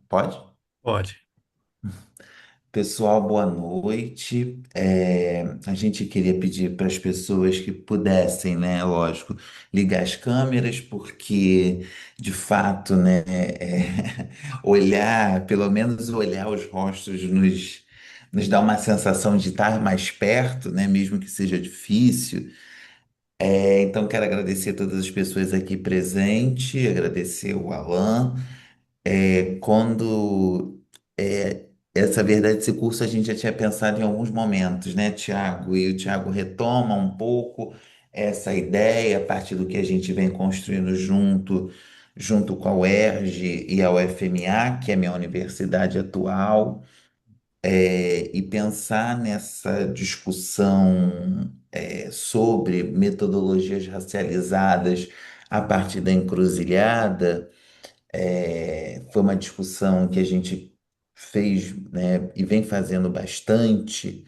Pode? Pode. Pessoal, boa noite. A gente queria pedir para as pessoas que pudessem, né, lógico, ligar as câmeras, porque, de fato, né, olhar, pelo menos olhar os rostos nos dá uma sensação de estar mais perto, né, mesmo que seja difícil. Então, quero agradecer a todas as pessoas aqui presentes, agradecer o Alan. Quando essa verdade, esse curso a gente já tinha pensado em alguns momentos, né, Tiago? E o Tiago retoma um pouco essa ideia a partir do que a gente vem construindo junto com a UERJ e a UFMA, que é a minha universidade atual, e pensar nessa discussão sobre metodologias racializadas a partir da encruzilhada. Foi uma discussão que a gente fez, né, e vem fazendo bastante,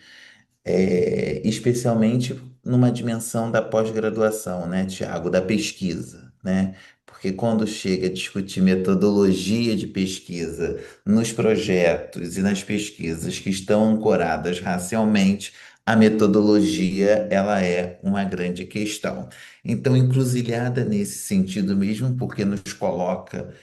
especialmente numa dimensão da pós-graduação, né, Tiago, da pesquisa, né? Porque quando chega a discutir metodologia de pesquisa nos projetos e nas pesquisas que estão ancoradas racialmente, a metodologia, ela é uma grande questão. Então, encruzilhada nesse sentido mesmo, porque nos coloca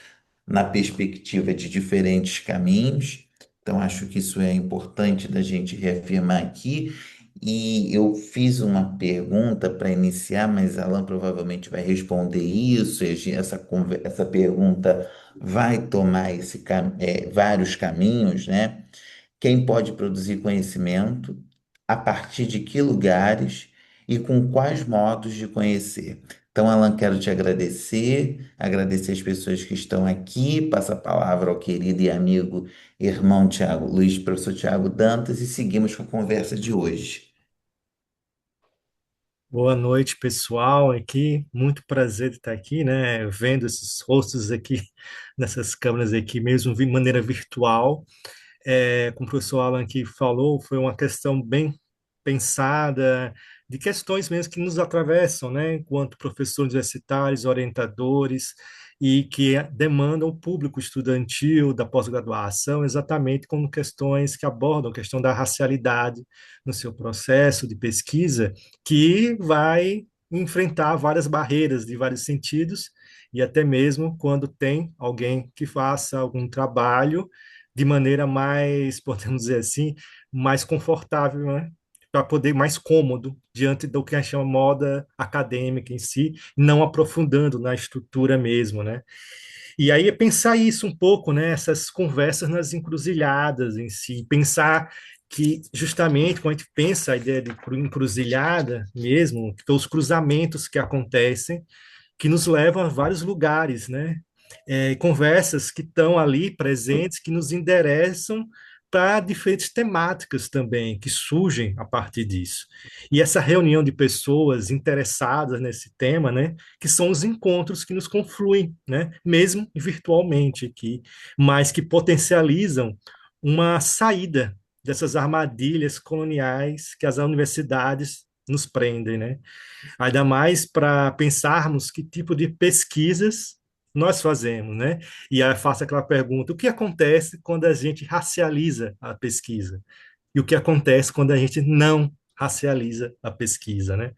na perspectiva de diferentes caminhos. Então, acho que isso é importante da gente reafirmar aqui. E eu fiz uma pergunta para iniciar, mas Alan provavelmente vai responder isso. Essa pergunta vai tomar vários caminhos, né? Quem pode produzir conhecimento, a partir de que lugares e com quais modos de conhecer. Então, Alan, quero te agradecer as pessoas que estão aqui, passa a palavra ao querido e amigo irmão Tiago Luiz, professor Tiago Dantas, e seguimos com a conversa de hoje. Boa noite, pessoal. Aqui, muito prazer de estar aqui, né? Vendo esses rostos aqui nessas câmeras aqui, mesmo de maneira virtual. Como o professor Alan aqui falou, foi uma questão bem pensada, de questões mesmo que nos atravessam, né, enquanto professores universitários, orientadores, e que demandam o público estudantil da pós-graduação, exatamente como questões que abordam a questão da racialidade no seu processo de pesquisa, que vai enfrentar várias barreiras de vários sentidos, e até mesmo quando tem alguém que faça algum trabalho de maneira mais, podemos dizer assim, mais confortável, né? Para poder mais cômodo diante do que a gente chama moda acadêmica em si, não aprofundando na estrutura mesmo, né? E aí é pensar isso um pouco, né? Essas conversas nas encruzilhadas em si, pensar que justamente quando a gente pensa a ideia de encruzilhada mesmo, que são os cruzamentos que acontecem que nos levam a vários lugares, né? Conversas que estão ali presentes, que nos endereçam para diferentes temáticas também, que surgem a partir disso. E essa reunião de pessoas interessadas nesse tema, né, que são os encontros que nos confluem, né, mesmo virtualmente aqui, mas que potencializam uma saída dessas armadilhas coloniais que as universidades nos prendem, né? Ainda mais para pensarmos que tipo de pesquisas nós fazemos, né? E aí eu faço aquela pergunta: o que acontece quando a gente racializa a pesquisa? E o que acontece quando a gente não racializa a pesquisa, né?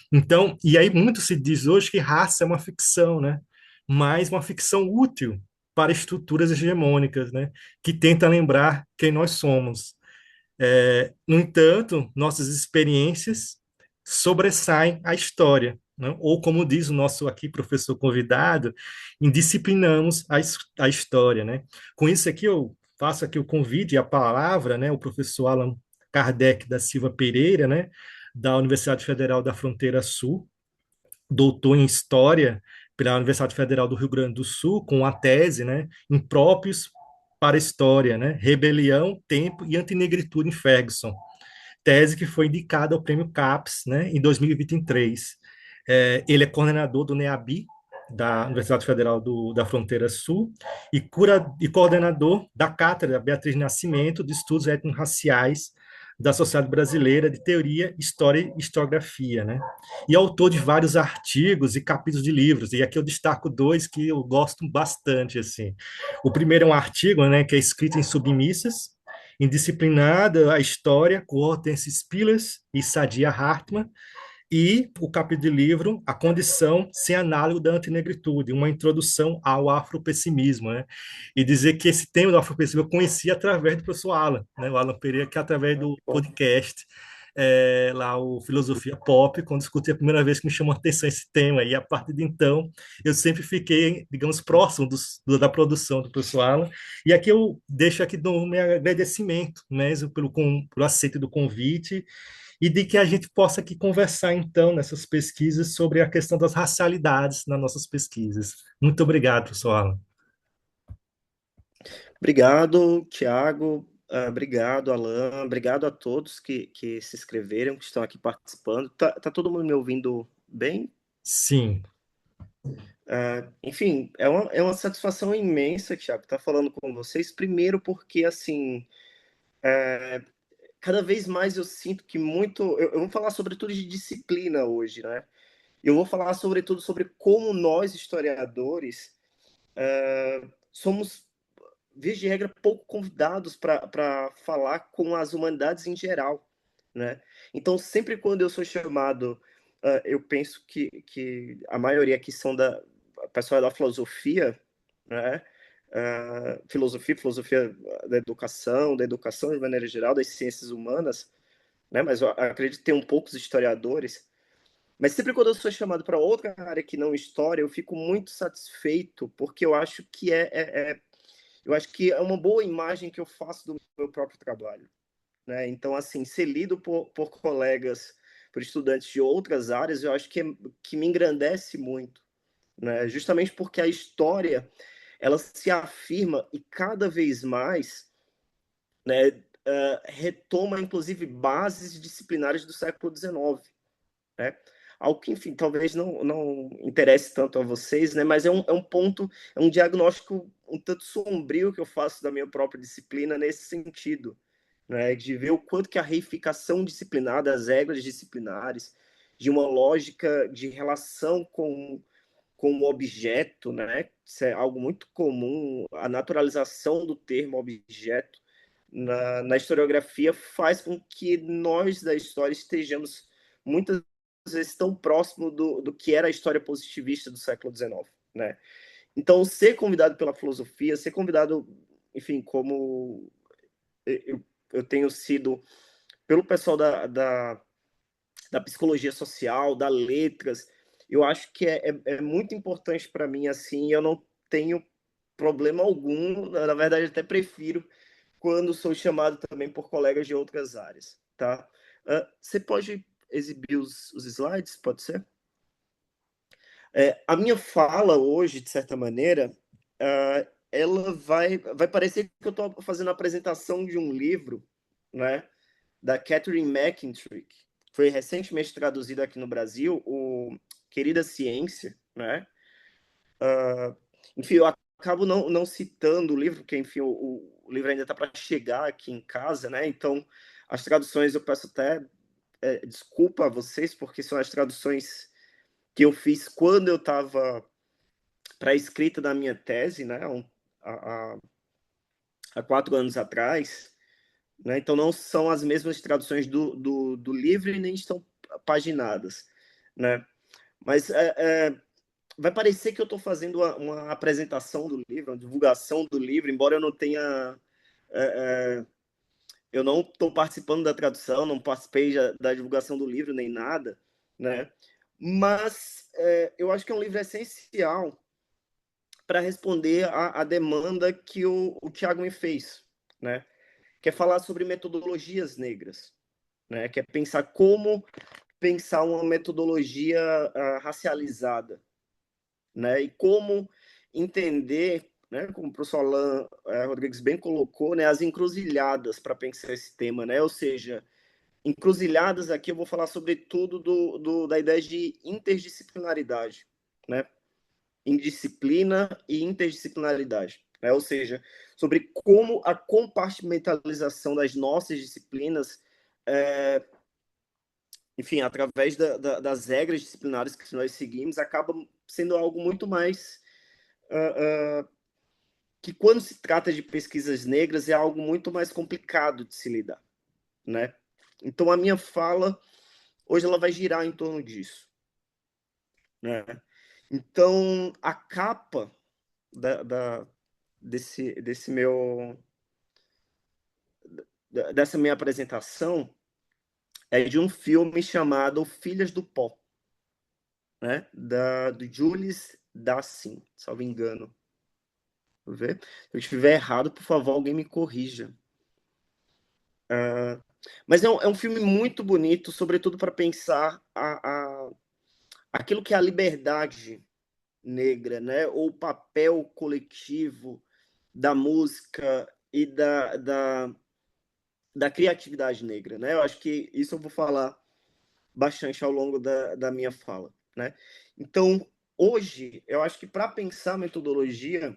Então, e aí muito se diz hoje que raça é uma ficção, né? Mas uma ficção útil para estruturas hegemônicas, né? Que tenta lembrar quem nós somos. No entanto, nossas experiências sobressaem a história, né? Ou, como diz o nosso aqui professor convidado, indisciplinamos a história, né? Com isso aqui, eu faço aqui o convite e a palavra, né? O professor Allan Kardec da Silva Pereira, né? Da Universidade Federal da Fronteira Sul, doutor em História pela Universidade Federal do Rio Grande do Sul, com a tese, né? Impróprios para a História, né? Rebelião, Tempo e Antinegritude em Ferguson, tese que foi indicada ao Prêmio CAPES, né, em 2023. Ele é coordenador do NEABI, da Universidade Federal da Fronteira Sul, e coordenador da Cátedra Beatriz Nascimento de Estudos Étnico-Raciais da Sociedade Brasileira de Teoria, História e Historiografia, né? E autor de vários artigos e capítulos de livros. E aqui eu destaco dois que eu gosto bastante, assim. O primeiro é um artigo, né, que é escrito em submissas, indisciplinada a história, com Hortense Spillers e Sadia Hartmann, e o capítulo de livro A Condição Sem Análogo da Antinegritude, uma introdução ao afropessimismo, né? E dizer que esse tema do afropessimismo eu conheci através do professor Alan, né? O Alan Pereira, que é através do Bom, podcast, lá o Filosofia Pop, quando discuti a primeira vez que me chamou a atenção esse tema, e a partir de então eu sempre fiquei, digamos, próximo da produção do professor Alan, e aqui eu deixo aqui no meu agradecimento mesmo pelo aceito do convite, e de que a gente possa aqui conversar, então, nessas pesquisas sobre a questão das racialidades nas nossas pesquisas. Muito obrigado, professor Alan. obrigado, Tiago. Obrigado, Alan. Obrigado a todos que se inscreveram, que estão aqui participando. Tá todo mundo me ouvindo bem? Sim, Enfim, é uma satisfação imensa, Tiago, estar falando com vocês. Primeiro porque, assim, cada vez mais eu sinto que muito... Eu vou falar sobretudo de disciplina hoje, né? Eu vou falar sobretudo sobre como nós, historiadores, somos, via de regra, pouco convidados para falar com as humanidades em geral, né? Então, sempre quando eu sou chamado, eu penso que a maioria aqui são da pessoal da filosofia, né? Filosofia da educação de maneira geral, das ciências humanas, né? Mas eu acredito que tem um poucos historiadores. Mas sempre quando eu sou chamado para outra área que não história, eu fico muito satisfeito, porque eu acho que eu acho que é uma boa imagem que eu faço do meu próprio trabalho, né? Então, assim, ser lido por colegas, por estudantes de outras áreas, eu acho que me engrandece muito, né? Justamente porque a história, ela se afirma e cada vez mais, né, retoma, inclusive, bases disciplinares do século XIX, né? Algo que, enfim, talvez não interesse tanto a vocês, né? Mas é um ponto, é um diagnóstico um tanto sombrio que eu faço da minha própria disciplina nesse sentido, né? De ver o quanto que a reificação disciplinar das regras disciplinares, de uma lógica de relação com o objeto, né? Isso é algo muito comum, a naturalização do termo objeto na historiografia faz com que nós da história estejamos muitas vezes tão próximo do que era a história positivista do século XIX, né? Então, ser convidado pela filosofia, ser convidado, enfim, como eu tenho sido pelo pessoal da psicologia social, da letras, eu acho que é muito importante para mim, assim, eu não tenho problema algum, na verdade, até prefiro quando sou chamado também por colegas de outras áreas, tá? Você pode exibir os slides, pode ser? A minha fala hoje, de certa maneira, ela vai parecer que eu estou fazendo a apresentação de um livro, né, da Catherine McKittrick, foi recentemente traduzido aqui no Brasil, o Querida Ciência, né? Enfim, eu acabo não citando o livro, porque, enfim, o livro ainda está para chegar aqui em casa, né? Então, as traduções eu peço até desculpa a vocês, porque são as traduções que eu fiz quando eu estava para a escrita da minha tese, né? Há, há 4 anos atrás, né? Então, não são as mesmas traduções do livro e nem estão paginadas, né? Mas vai parecer que eu estou fazendo uma apresentação do livro, uma divulgação do livro, embora eu não tenha. Eu não estou participando da tradução, não participei da divulgação do livro nem nada, né? Mas eu acho que é um livro essencial para responder à demanda que o Tiago me fez, né? Que é falar sobre metodologias negras, né? Que é pensar como pensar uma metodologia racializada, né? E como entender, né, como o professor Alan Rodrigues bem colocou, né, as encruzilhadas para pensar esse tema, né? Ou seja, encruzilhadas aqui eu vou falar sobretudo da ideia de interdisciplinaridade, né? Indisciplina e interdisciplinaridade, né? Ou seja, sobre como a compartimentalização das nossas disciplinas enfim, através das regras disciplinares que nós seguimos, acaba sendo algo muito mais que, quando se trata de pesquisas negras, é algo muito mais complicado de se lidar, né? Então, a minha fala hoje ela vai girar em torno disso, né? Então, a capa desse meu dessa minha apresentação é de um filme chamado Filhas do Pó, né? Do Jules Dassin, salvo engano. Vou ver. Se eu estiver errado, por favor, alguém me corrija. Mas é um filme muito bonito, sobretudo para pensar aquilo que é a liberdade negra, né? Ou o papel coletivo da música e da criatividade negra, né? Eu acho que isso eu vou falar bastante ao longo da minha fala, né? Então, hoje, eu acho que para pensar metodologia,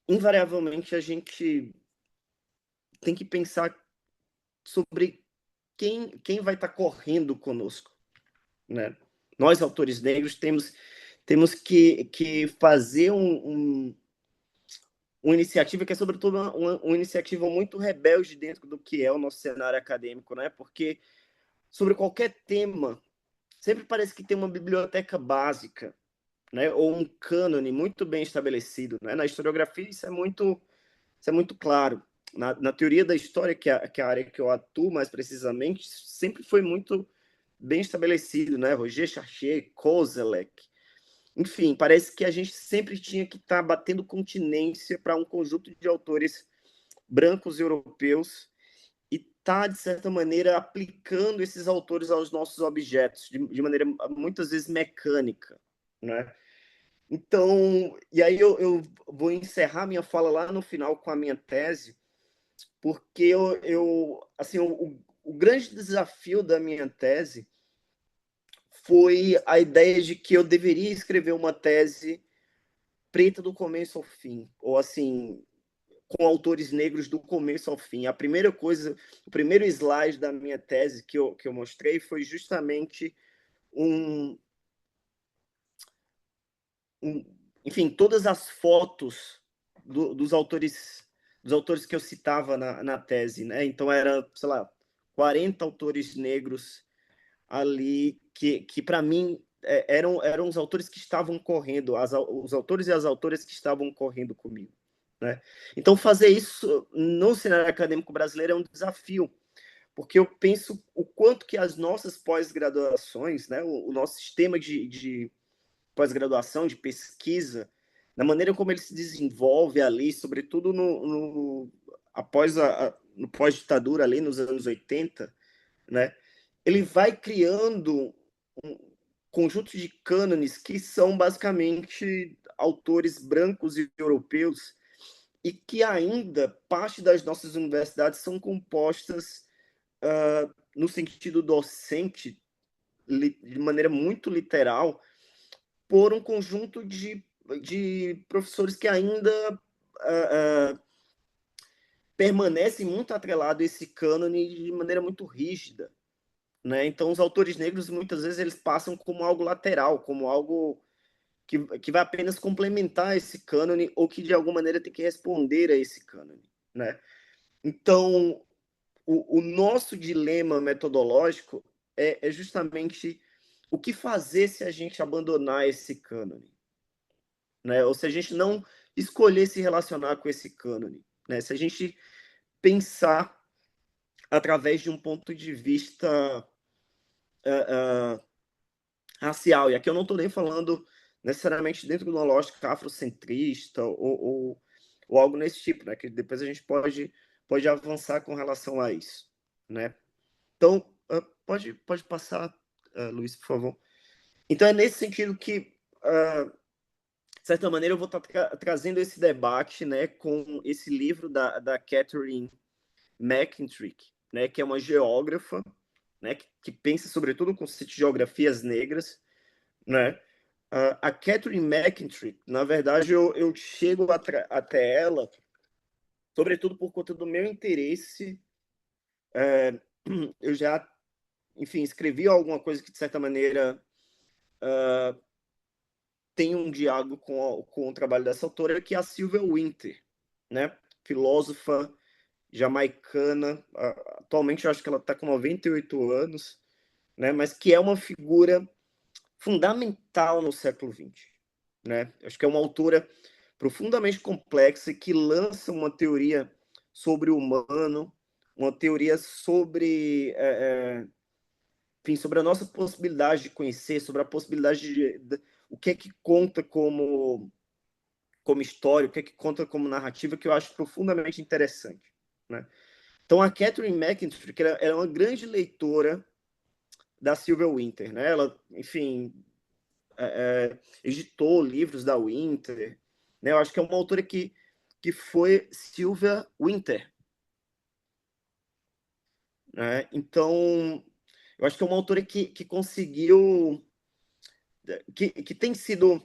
invariavelmente a gente tem que pensar sobre quem vai estar correndo conosco, né? Nós, autores negros, temos que fazer uma iniciativa que é, sobretudo, uma iniciativa muito rebelde dentro do que é o nosso cenário acadêmico, né? Porque sobre qualquer tema, sempre parece que tem uma biblioteca básica, né? Ou um cânone muito bem estabelecido, né? Na historiografia isso é muito claro. Na teoria da história, que é a área que eu atuo mais precisamente, sempre foi muito bem estabelecido, né? Roger Chartier, Koselleck, enfim, parece que a gente sempre tinha que estar batendo continência para um conjunto de autores brancos europeus e tá, de certa maneira, aplicando esses autores aos nossos objetos, de maneira muitas vezes mecânica, né? Então, e aí eu vou encerrar minha fala lá no final com a minha tese, porque assim, o grande desafio da minha tese foi a ideia de que eu deveria escrever uma tese preta do começo ao fim, ou assim, com autores negros do começo ao fim. A primeira coisa, o primeiro slide da minha tese que eu mostrei foi justamente um, enfim, todas as fotos dos autores que eu citava na tese, né? Então era, sei lá, 40 autores negros ali que para mim eram os autores que estavam correndo, os autores e as autoras que estavam correndo comigo, né? Então fazer isso no cenário acadêmico brasileiro é um desafio, porque eu penso o quanto que as nossas pós-graduações, né, o nosso sistema de pós-graduação, de pesquisa, na maneira como ele se desenvolve ali, sobretudo no pós-ditadura ali nos anos 80, né? Ele vai criando um conjunto de cânones que são basicamente autores brancos e europeus e que ainda parte das nossas universidades são compostas no sentido docente, de maneira muito literal, por um conjunto de professores que ainda permanecem muito atrelados a esse cânone de maneira muito rígida, né? Então, os autores negros, muitas vezes, eles passam como algo lateral, como algo que vai apenas complementar esse cânone ou que, de alguma maneira, tem que responder a esse cânone, né? Então, o nosso dilema metodológico é justamente o que fazer se a gente abandonar esse cânone, né? Ou se a gente não escolher se relacionar com esse cânone, né? Se a gente pensar através de um ponto de vista racial, e aqui eu não estou nem falando necessariamente dentro de uma lógica afrocentrista ou algo nesse tipo, né? Que depois a gente pode avançar com relação a isso, né? Então, pode passar, Luiz, por favor. Então, é nesse sentido que, de certa maneira, eu vou estar trazendo esse debate, né, com esse livro da Catherine McKittrick, né, que é uma geógrafa, né, que pensa sobretudo no conceito de geografias negras, né? A Catherine McKittrick, na verdade, eu chego até ela, sobretudo por conta do meu interesse eu já, enfim, escrevi alguma coisa que, de certa maneira, tem um diálogo com o trabalho dessa autora, que é a Sylvia Wynter, né? Filósofa jamaicana. Atualmente, eu acho que ela está com 98 anos, né? Mas que é uma figura fundamental no século XX, né? Acho que é uma autora profundamente complexa e que lança uma teoria sobre o humano, uma teoria sobre, enfim, sobre a nossa possibilidade de conhecer, sobre a possibilidade de o que é que conta como história, o que é que conta como narrativa, que eu acho profundamente interessante, né? Então, a Catherine McKintrick ela é uma grande leitora da Sylvia Wynter, né? Ela, enfim, editou livros da Wynter, né? Eu acho que é uma autora que foi Sylvia Wynter, né? Então, eu acho que é uma autora que conseguiu, que tem sido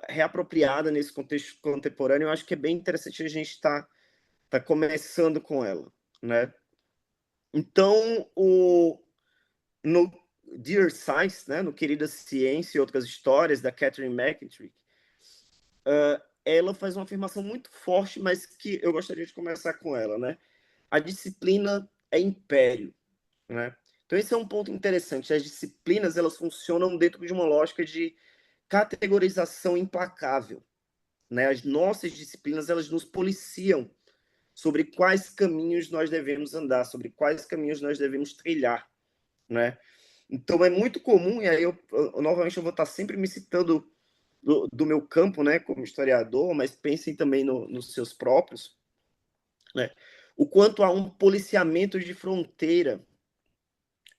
reapropriada nesse contexto contemporâneo. Eu acho que é bem interessante a gente tá começando com ela, né? Então, no Dear Science, né, no Querida Ciência e Outras Histórias, da Catherine McKintrick, ela faz uma afirmação muito forte, mas que eu gostaria de começar com ela, né? A disciplina é império, né? Então esse é um ponto interessante. As disciplinas, elas funcionam dentro de uma lógica de categorização implacável, né? As nossas disciplinas, elas nos policiam sobre quais caminhos nós devemos andar, sobre quais caminhos nós devemos trilhar, né? Então é muito comum, e aí novamente eu vou estar sempre me citando do meu campo, né, como historiador, mas pensem também nos seus próprios, né? O quanto há um policiamento de fronteira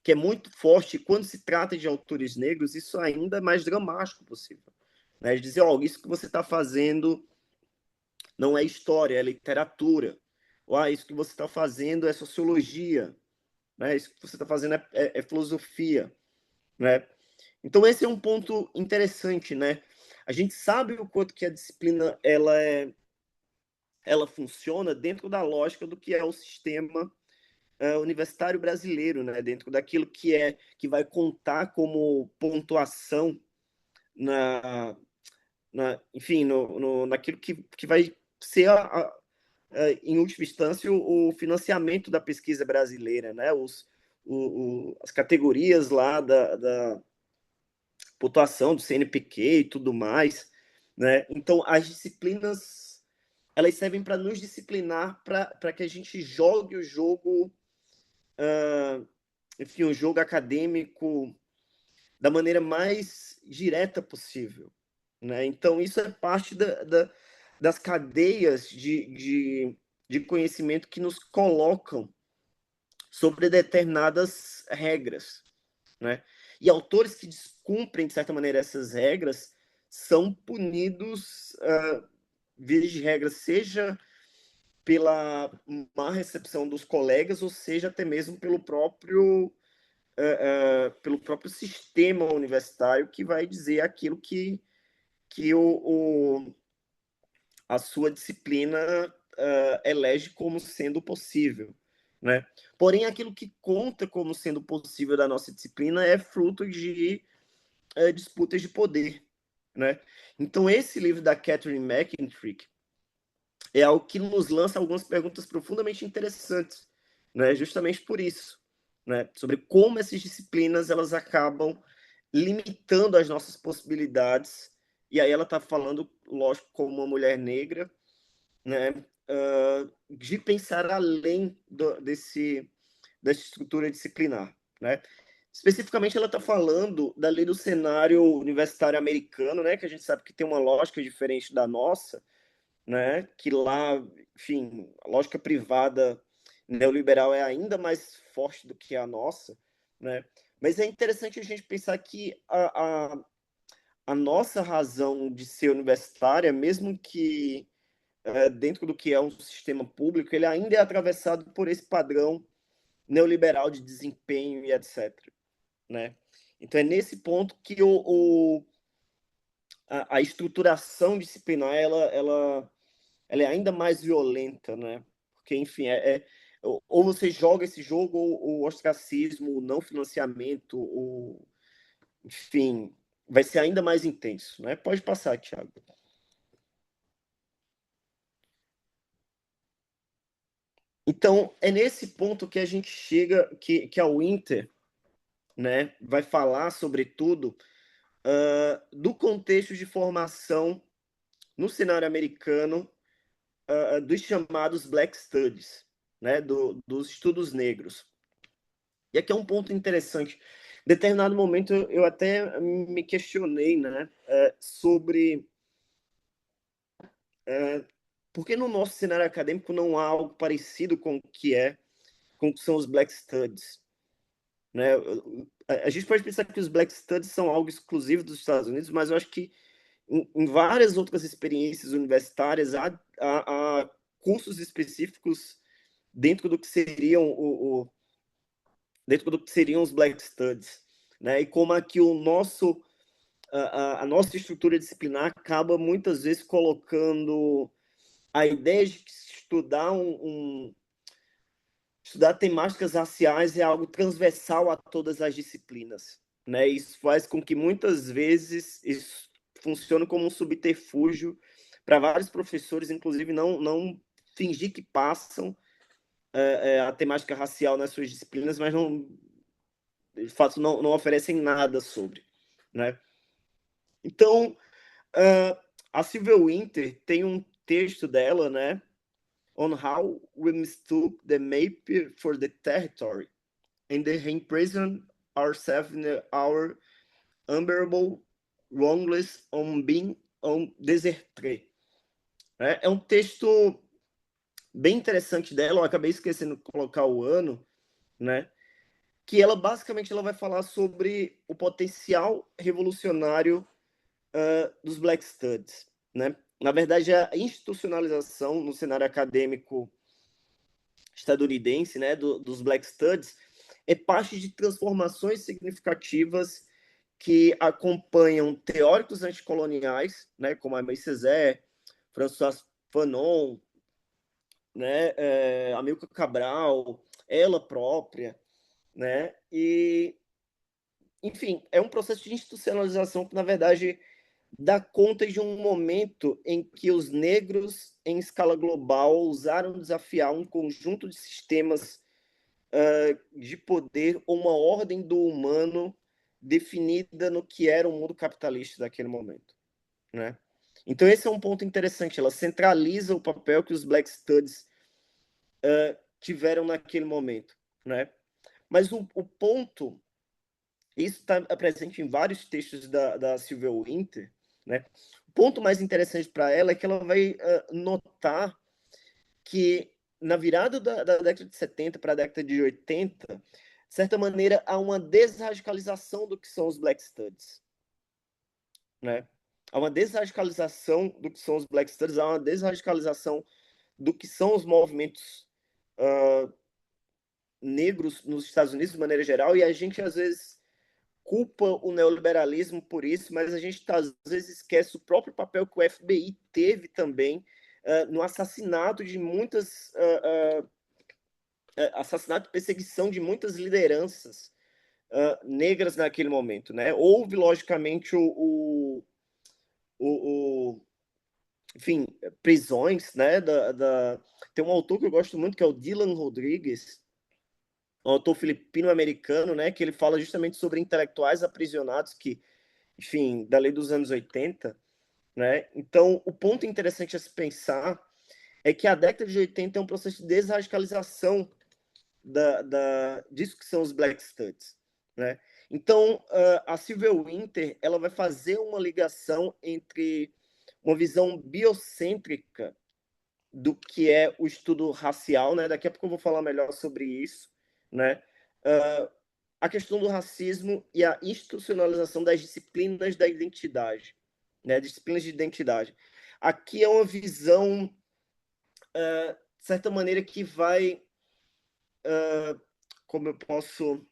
que é muito forte. E quando se trata de autores negros, isso ainda é mais dramático possível, né? De dizer, ó, isso que você está fazendo não é história, é literatura. Ou, isso que você está fazendo é sociologia, né? Isso que você está fazendo é filosofia, né? Então esse é um ponto interessante, né? A gente sabe o quanto que a disciplina ela funciona dentro da lógica do que é o sistema universitário brasileiro, né? Dentro daquilo que vai contar como pontuação enfim, naquilo que vai ser em última instância o financiamento da pesquisa brasileira, né? As categorias lá da pontuação do CNPq e tudo mais, né? Então as disciplinas, elas servem para nos disciplinar, para que a gente jogue o jogo, enfim, o jogo acadêmico da maneira mais direta possível, né? Então isso é parte das cadeias de conhecimento que nos colocam sobre determinadas regras, né? E autores que descumprem, de certa maneira, essas regras são punidos, via de regra, seja pela má recepção dos colegas, ou seja, até mesmo pelo próprio sistema universitário, que vai dizer aquilo que a sua disciplina elege como sendo possível, né? Porém, aquilo que conta como sendo possível da nossa disciplina é fruto de disputas de poder, né? Então, esse livro da Catherine McKintrick é algo que nos lança algumas perguntas profundamente interessantes, né? Justamente por isso, né? Sobre como essas disciplinas elas acabam limitando as nossas possibilidades. E aí ela está falando, lógico, como uma mulher negra, né? De pensar além dessa estrutura disciplinar, né? Especificamente, ela está falando da lei do cenário universitário americano, né? Que a gente sabe que tem uma lógica diferente da nossa, né? Que lá, enfim, a lógica privada neoliberal é ainda mais forte do que a nossa, né? Mas é interessante a gente pensar que a nossa razão de ser universitária, mesmo que dentro do que é um sistema público, ele ainda é atravessado por esse padrão neoliberal de desempenho e etc., né? Então é nesse ponto que a estruturação disciplinar ela é ainda mais violenta, né? Porque, enfim, ou você joga esse jogo, ou o ostracismo, o não financiamento, enfim, vai ser ainda mais intenso, né? Pode passar, Thiago. Então, é nesse ponto que a gente chega, que a Winter, né, vai falar, sobretudo, do contexto de formação no cenário americano dos chamados Black Studies, né, dos estudos negros. E aqui é um ponto interessante. Em determinado momento, eu até me questionei, né, sobre por que no nosso cenário acadêmico não há algo parecido com o que são os Black Studies, né? A gente pode pensar que os Black Studies são algo exclusivo dos Estados Unidos, mas eu acho que em várias outras experiências universitárias há cursos específicos dentro do que seriam dentro do que seriam os Black Studies, né? E como aqui a nossa estrutura disciplinar acaba muitas vezes colocando a ideia de que estudar temáticas raciais é algo transversal a todas as disciplinas, né? Isso faz com que muitas vezes isso funcione como um subterfúgio para vários professores, inclusive não fingir que passam a temática racial nas suas disciplinas, mas não, de fato, não oferecem nada sobre, né? Então, a Sylvia Wynter tem um texto dela, né, on how we mistook the map for the territory and the imprisoned ourselves in our unbearable wrongness on being on desertre. É um texto bem interessante dela, eu acabei esquecendo de colocar o ano, né? Que ela basicamente ela vai falar sobre o potencial revolucionário dos Black Studies, né? Na verdade, a institucionalização no cenário acadêmico estadunidense, né, dos Black Studies, é parte de transformações significativas que acompanham teóricos anticoloniais, né, como Aimé Césaire, François Fanon, né, Amílcar Cabral, ela própria, né, e, enfim, é um processo de institucionalização que, na verdade, dá conta de um momento em que os negros, em escala global, ousaram desafiar um conjunto de sistemas de poder ou uma ordem do humano definida no que era o mundo capitalista daquele momento, né? Então esse é um ponto interessante. Ela centraliza o papel que os Black Studies tiveram naquele momento, né? Mas o ponto, isso está presente em vários textos da Sylvia Wynter, né? O ponto mais interessante para ela é que ela vai notar que na virada da década de 70 para a década de 80, de certa maneira, há uma desradicalização do que são os Black Studies, né? Há uma desradicalização do que são os Black Studies, há uma desradicalização do que são os movimentos negros nos Estados Unidos, de maneira geral, e a gente, às vezes, culpa o neoliberalismo por isso, mas a gente, às vezes, esquece o próprio papel que o FBI teve também no assassinato de muitas... assassinato e perseguição de muitas lideranças negras naquele momento, né? Houve, logicamente, enfim, prisões, né? Tem um autor que eu gosto muito, que é o Dylan Rodrigues, um autor filipino-americano, né? Que ele fala justamente sobre intelectuais aprisionados que, enfim, da lei dos anos 80, né? Então, o ponto interessante a se pensar é que a década de 80 é um processo de desradicalização disso que são os Black Studies, né? Então, a Sylvia Wynter ela vai fazer uma ligação entre uma visão biocêntrica do que é o estudo racial, né? Daqui a pouco eu vou falar melhor sobre isso, né? A questão do racismo e a institucionalização das disciplinas da identidade, né? Disciplinas de identidade. Aqui é uma visão, de certa maneira, que vai como eu posso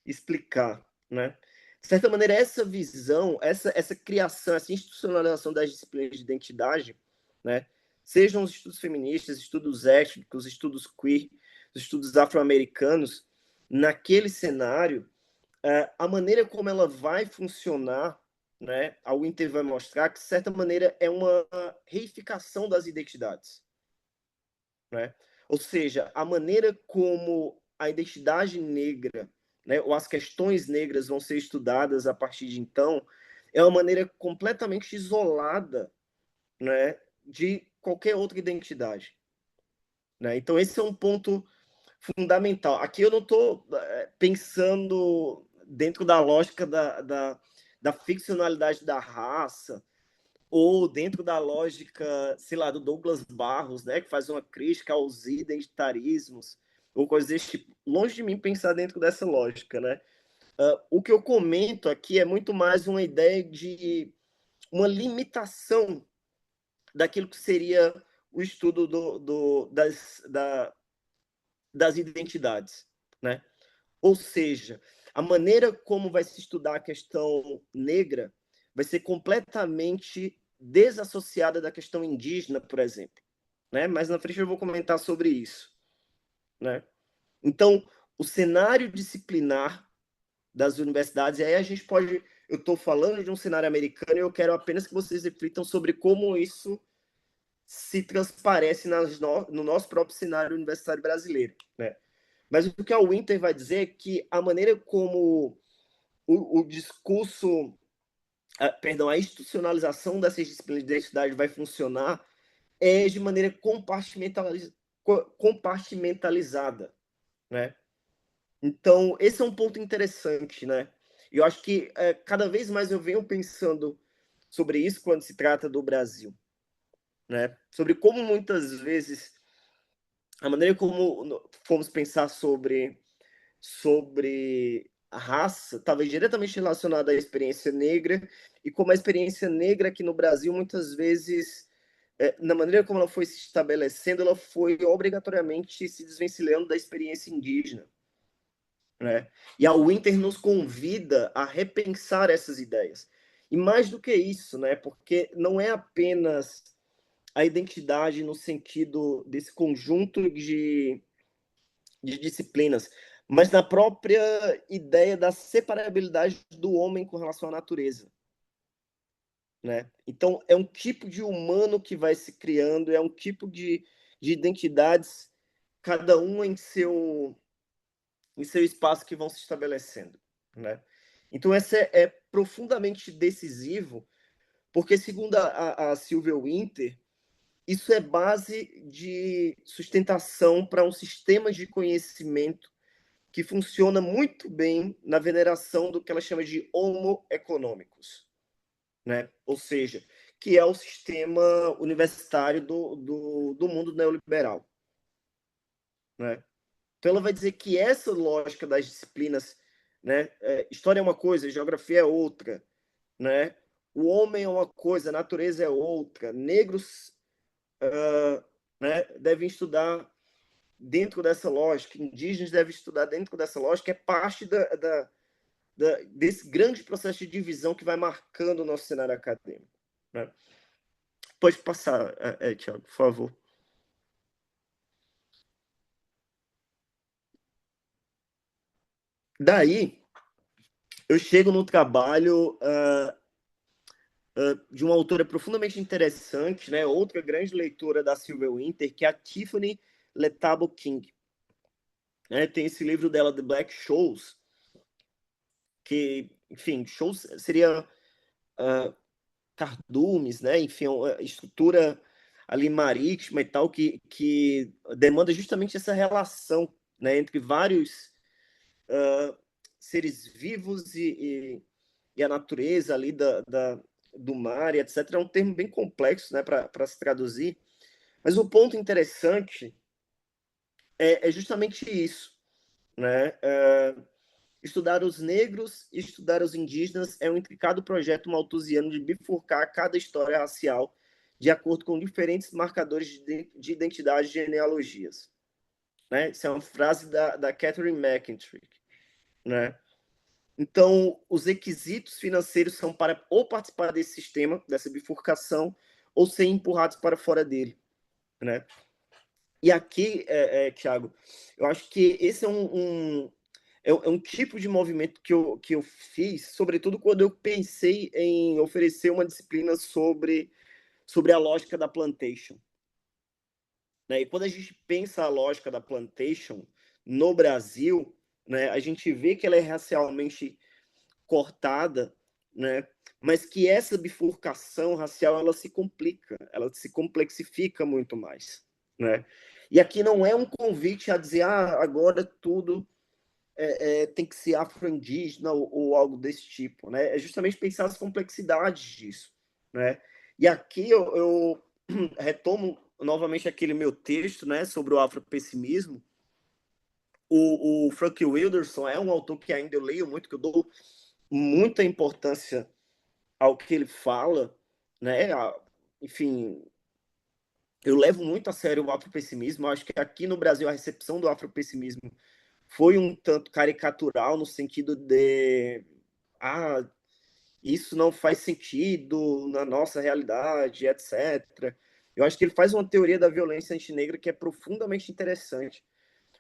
explicar, né? De certa maneira, essa visão, essa criação, essa institucionalização das disciplinas de identidade, né? Sejam os estudos feministas, estudos étnicos, estudos queer, dos estudos afro-americanos, naquele cenário, a maneira como ela vai funcionar, né, a Winter vai mostrar que, de certa maneira, é uma reificação das identidades. Né? Ou seja, a maneira como a identidade negra, né, ou as questões negras vão ser estudadas a partir de então, é uma maneira completamente isolada, né, de qualquer outra identidade. Né? Então, esse é um ponto fundamental. Aqui eu não estou pensando dentro da lógica da ficcionalidade da raça, ou dentro da lógica, sei lá, do Douglas Barros, né, que faz uma crítica aos identitarismos, ou coisas desse tipo. Longe de mim pensar dentro dessa lógica, né? O que eu comento aqui é muito mais uma ideia de uma limitação daquilo que seria o estudo das identidades, né? Ou seja, a maneira como vai se estudar a questão negra vai ser completamente desassociada da questão indígena, por exemplo. Né? Mas na frente eu vou comentar sobre isso. Né? Então, o cenário disciplinar das universidades, e aí a gente pode. Eu estou falando de um cenário americano e eu quero apenas que vocês reflitam sobre como isso se transparece no nosso próprio cenário universitário brasileiro. Né? Mas o que a Winter vai dizer é que a maneira como o discurso, a institucionalização dessas disciplinas de identidade vai funcionar é de maneira compartimentalizada, né? Então, esse é um ponto interessante, né? E eu acho que cada vez mais eu venho pensando sobre isso quando se trata do Brasil, né? Sobre como muitas vezes a maneira como fomos pensar sobre a raça, talvez diretamente relacionada à experiência negra, e como a experiência negra aqui no Brasil, muitas vezes, na maneira como ela foi se estabelecendo, ela foi obrigatoriamente se desvencilhando da experiência indígena. Né? E a Winter nos convida a repensar essas ideias. E mais do que isso, né? Porque não é apenas a identidade no sentido desse conjunto de disciplinas, mas na própria ideia da separabilidade do homem com relação à natureza. Né? Então, é um tipo de humano que vai se criando, é um tipo de identidades, cada uma em seu espaço que vão se estabelecendo. Né? Então, esse é profundamente decisivo, porque, segundo a Sylvia Wynter, isso é base de sustentação para um sistema de conhecimento que funciona muito bem na veneração do que ela chama de homo econômicos, né? Ou seja, que é o sistema universitário do mundo neoliberal. Né? Então, ela vai dizer que essa lógica das disciplinas, né? História é uma coisa, geografia é outra, né? O homem é uma coisa, a natureza é outra, negros né, devem estudar dentro dessa lógica, indígenas devem estudar dentro dessa lógica, é parte desse grande processo de divisão que vai marcando o nosso cenário acadêmico. Né? Pode passar, Tiago, por favor. Daí, eu chego no trabalho de uma autora profundamente interessante, né? Outra grande leitora da Sylvia Wynter, que é a Tiffany Letabo King. Tem esse livro dela, The Black Shows, que, enfim, shows seria cardumes, né? Enfim, a estrutura ali marítima e tal, que demanda justamente essa relação, né, entre vários seres vivos e a natureza ali do mar, e etc. É um termo bem complexo, né, para se traduzir. Mas o ponto interessante é justamente isso, né? Estudar os negros e estudar os indígenas é um intricado projeto malthusiano de bifurcar cada história racial de acordo com diferentes marcadores de identidade e genealogias. Né? Isso é uma frase da Catherine McKittrick. Né? Então, os requisitos financeiros são para ou participar desse sistema, dessa bifurcação, ou ser empurrados para fora dele. Né? E aqui, Thiago, eu acho que esse é um tipo de movimento que eu fiz, sobretudo quando eu pensei em oferecer uma disciplina sobre a lógica da plantation. Né? E quando a gente pensa a lógica da plantation no Brasil, né, a gente vê que ela é racialmente cortada, né, mas que essa bifurcação racial ela se complica, ela se complexifica muito mais. Né? E aqui não é um convite a dizer agora tudo tem que ser afro-indígena ou algo desse tipo. Né? É justamente pensar as complexidades disso. Né? E aqui eu retomo novamente aquele meu texto, né, sobre o afropessimismo. O Frank Wilderson é um autor que ainda eu leio muito, que eu dou muita importância ao que ele fala, né? Enfim, eu levo muito a sério o afropessimismo. Eu acho que aqui no Brasil a recepção do afropessimismo foi um tanto caricatural no sentido de isso não faz sentido na nossa realidade, etc. Eu acho que ele faz uma teoria da violência antinegra que é profundamente interessante.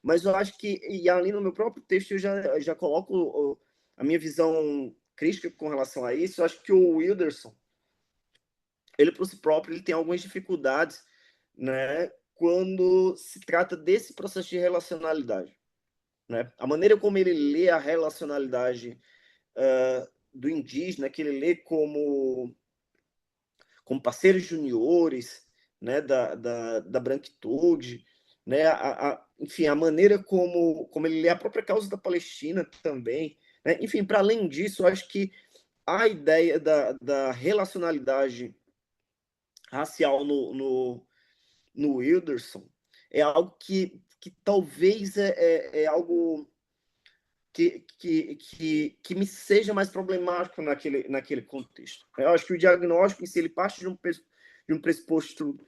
Mas eu acho que, e ali no meu próprio texto, eu já coloco a minha visão crítica com relação a isso. Eu acho que o Wilderson, ele por si próprio, ele tem algumas dificuldades, né, quando se trata desse processo de relacionalidade. Né? A maneira como ele lê a relacionalidade do indígena, que ele lê como parceiros juniores, né, da branquitude, né, enfim, a maneira como ele lê a própria causa da Palestina também. Né? Enfim, para além disso, eu acho que a ideia da relacionalidade racial no Wilderson é algo que talvez é algo que me seja mais problemático naquele contexto. Eu acho que o diagnóstico em si ele parte de um pressuposto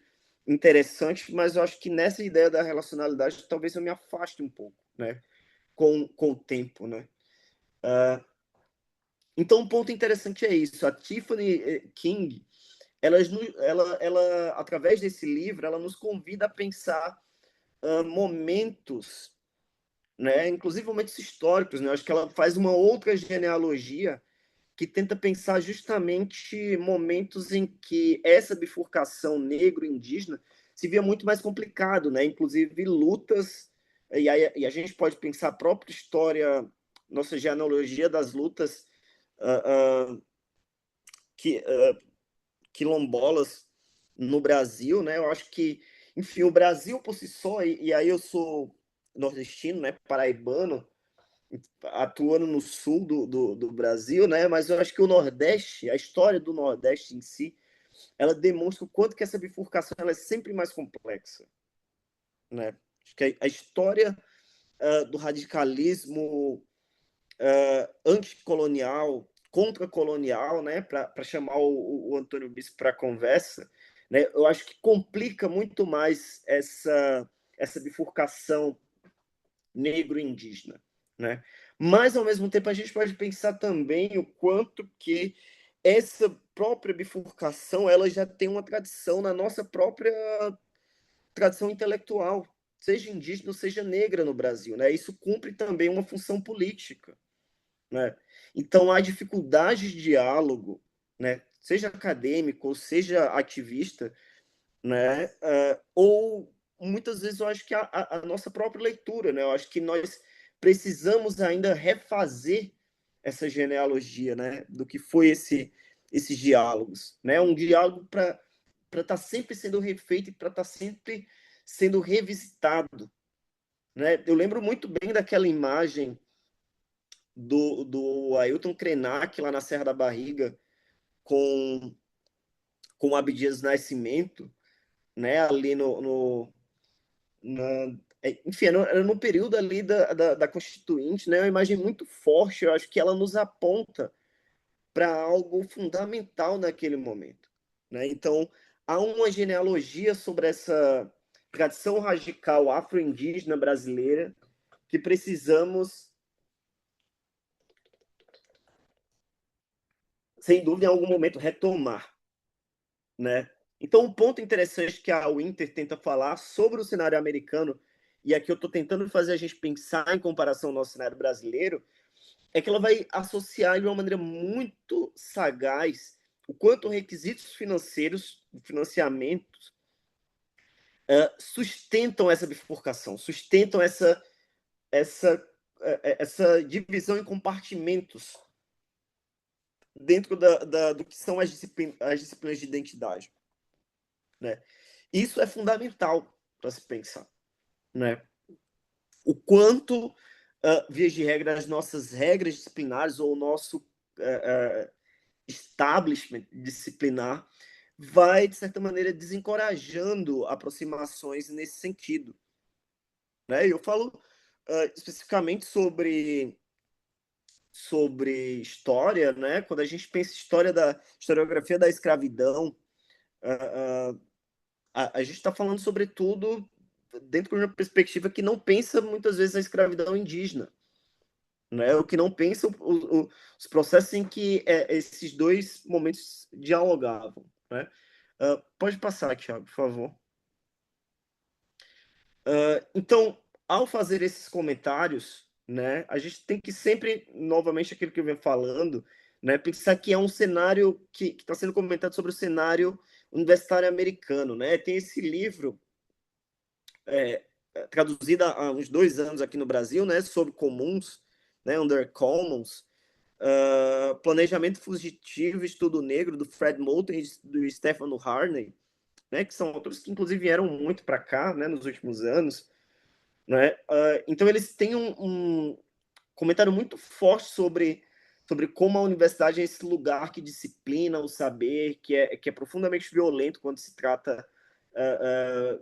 interessante, mas eu acho que nessa ideia da relacionalidade talvez eu me afaste um pouco, né, com o tempo, né. Então, um ponto interessante é isso. A Tiffany King, ela através desse livro, ela nos convida a pensar momentos, né, inclusive momentos históricos, né. Eu acho que ela faz uma outra genealogia que tenta pensar justamente momentos em que essa bifurcação negro-indígena se via muito mais complicado, né? Inclusive lutas, e a gente pode pensar a própria história, nossa genealogia das lutas que, quilombolas no Brasil, né? Eu acho que, enfim, o Brasil por si só, e aí eu sou nordestino, né? Paraibano, atuando no sul do Brasil, né? Mas eu acho que o Nordeste, a história do Nordeste em si, ela demonstra o quanto que essa bifurcação ela é sempre mais complexa, né? Acho que a história do radicalismo anticolonial, contracolonial, né? Para chamar o Antônio Bispo para a conversa, né? Eu acho que complica muito mais essa bifurcação negro-indígena, né? Mas, ao mesmo tempo, a gente pode pensar também o quanto que essa própria bifurcação ela já tem uma tradição na nossa própria tradição intelectual, seja indígena ou seja negra no Brasil. Né? Isso cumpre também uma função política. Né? Então, há dificuldade de diálogo, né? Seja acadêmico ou seja ativista, né? Ou muitas vezes eu acho que a nossa própria leitura, né? Eu acho que nós precisamos ainda refazer essa genealogia, né? Do que foi esses diálogos, né? Um diálogo para estar sempre sendo refeito e para estar sempre sendo revisitado, né? Eu lembro muito bem daquela imagem do Ailton Krenak lá na Serra da Barriga com o Abdias Nascimento, né? Ali enfim, era no período ali da Constituinte, né? É uma imagem muito forte. Eu acho que ela nos aponta para algo fundamental naquele momento, né? Então, há uma genealogia sobre essa tradição radical afro-indígena brasileira que precisamos, sem dúvida, em algum momento retomar, né? Então, um ponto interessante que a Winter tenta falar sobre o cenário americano, e aqui eu estou tentando fazer a gente pensar em comparação ao nosso cenário brasileiro, é que ela vai associar de uma maneira muito sagaz o quanto requisitos financeiros, financiamentos, sustentam essa bifurcação, sustentam essa, essa divisão em compartimentos dentro do que são as disciplinas de identidade. Né? Isso é fundamental para se pensar. Né? O quanto, via de regra, as nossas regras disciplinares ou o nosso establishment disciplinar vai, de certa maneira, desencorajando aproximações nesse sentido. Né? Eu falo especificamente sobre história, né? Quando a gente pensa historiografia da escravidão, a gente está falando, sobretudo, dentro de uma perspectiva que não pensa muitas vezes a escravidão indígena, né? O que não pensa os processos em que esses dois momentos dialogavam, né? Pode passar, Thiago, por favor. Então, ao fazer esses comentários, né, a gente tem que sempre, novamente, aquilo que eu venho falando, né, pensar que é um cenário que está sendo comentado sobre o cenário universitário americano. Né? Tem esse livro, traduzido há uns 2 anos aqui no Brasil, né, sobre comuns, né, Under Commons, Planejamento Fugitivo e Estudo Negro, do Fred Moulton e do Stefano Harney, né, que são autores que, inclusive, vieram muito para cá, né, nos últimos anos. Né? Então, eles têm um comentário muito forte sobre como a universidade é esse lugar que disciplina o saber, que é profundamente violento quando se trata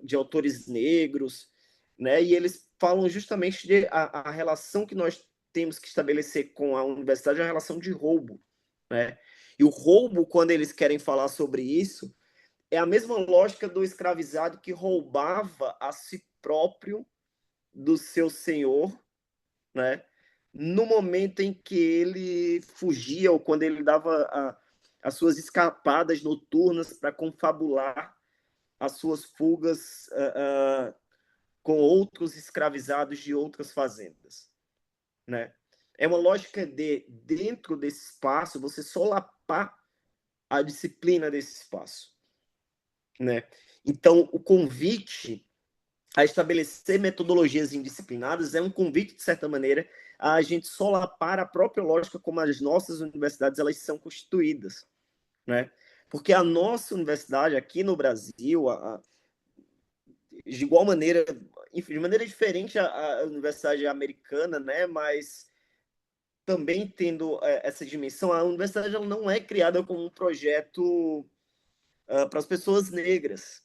de autores negros. Né? E eles falam justamente de a relação que nós temos que estabelecer com a universidade, é a relação de roubo. Né? E o roubo, quando eles querem falar sobre isso, é a mesma lógica do escravizado que roubava a si próprio do seu senhor, né? No momento em que ele fugia ou quando ele dava as suas escapadas noturnas para confabular as suas fugas com outros escravizados de outras fazendas, né? É uma lógica de, dentro desse espaço, você solapar a disciplina desse espaço, né? Então, o convite a estabelecer metodologias indisciplinadas é um convite, de certa maneira, a gente solapar a própria lógica como as nossas universidades elas são constituídas. Né? Porque a nossa universidade aqui no Brasil, de igual maneira, enfim, de maneira diferente a universidade americana, né? Mas também tendo essa dimensão, a universidade ela não é criada como um projeto para as pessoas negras.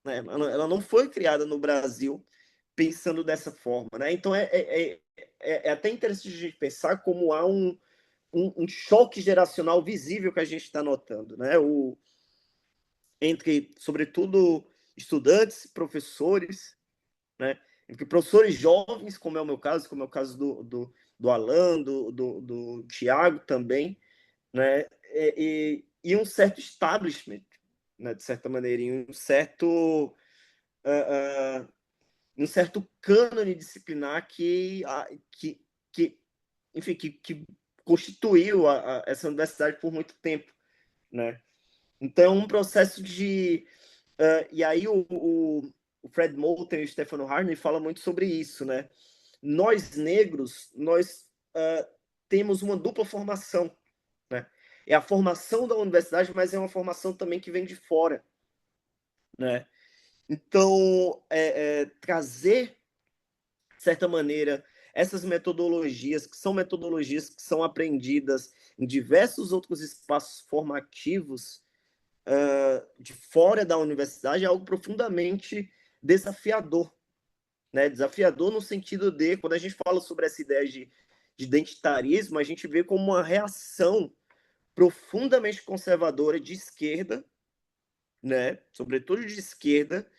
Né? Ela não foi criada no Brasil pensando dessa forma. Né? Então, é até interessante a gente pensar como há um choque geracional visível que a gente está notando, né? Entre, sobretudo, estudantes, professores, né? Entre professores jovens, como é o meu caso, como é o caso do Alan, do Tiago também, né? E um certo establishment, né? De certa maneira, e um certo cânone disciplinar enfim, que constituiu essa universidade por muito tempo, né? Então, é um processo de... e aí o Fred Moulton e o Stefano Harney falam muito sobre isso, né? Nós, negros, nós temos uma dupla formação, né? É a formação da universidade, mas é uma formação também que vem de fora, né? Então, trazer, de certa maneira, essas metodologias, que são aprendidas em diversos outros espaços formativos de fora da universidade, é algo profundamente desafiador. Né? Desafiador no sentido de, quando a gente fala sobre essa ideia de identitarismo, a gente vê como uma reação profundamente conservadora de esquerda, né? Sobretudo de esquerda,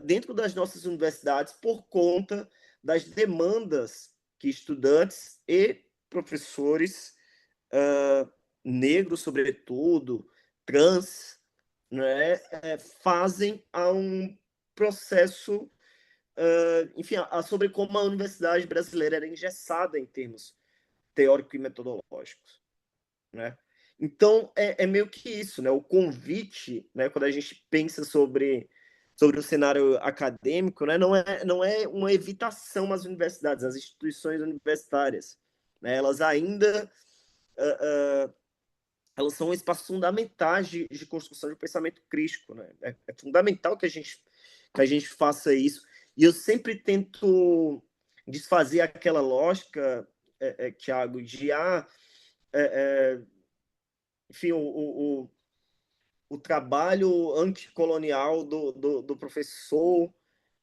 dentro das nossas universidades por conta das demandas que estudantes e professores negros, sobretudo, trans, né, fazem a um processo, enfim, sobre como a universidade brasileira era engessada em termos teórico e metodológicos, né? Então, é meio que isso, né? O convite, né, quando a gente pensa sobre o cenário acadêmico, né, não é uma evitação às universidades, às instituições universitárias, né? Elas ainda elas são espaços fundamentais de construção de pensamento crítico, né? É fundamental que a gente faça isso. E eu sempre tento desfazer aquela lógica, Tiago, de enfim, o trabalho anticolonial do professor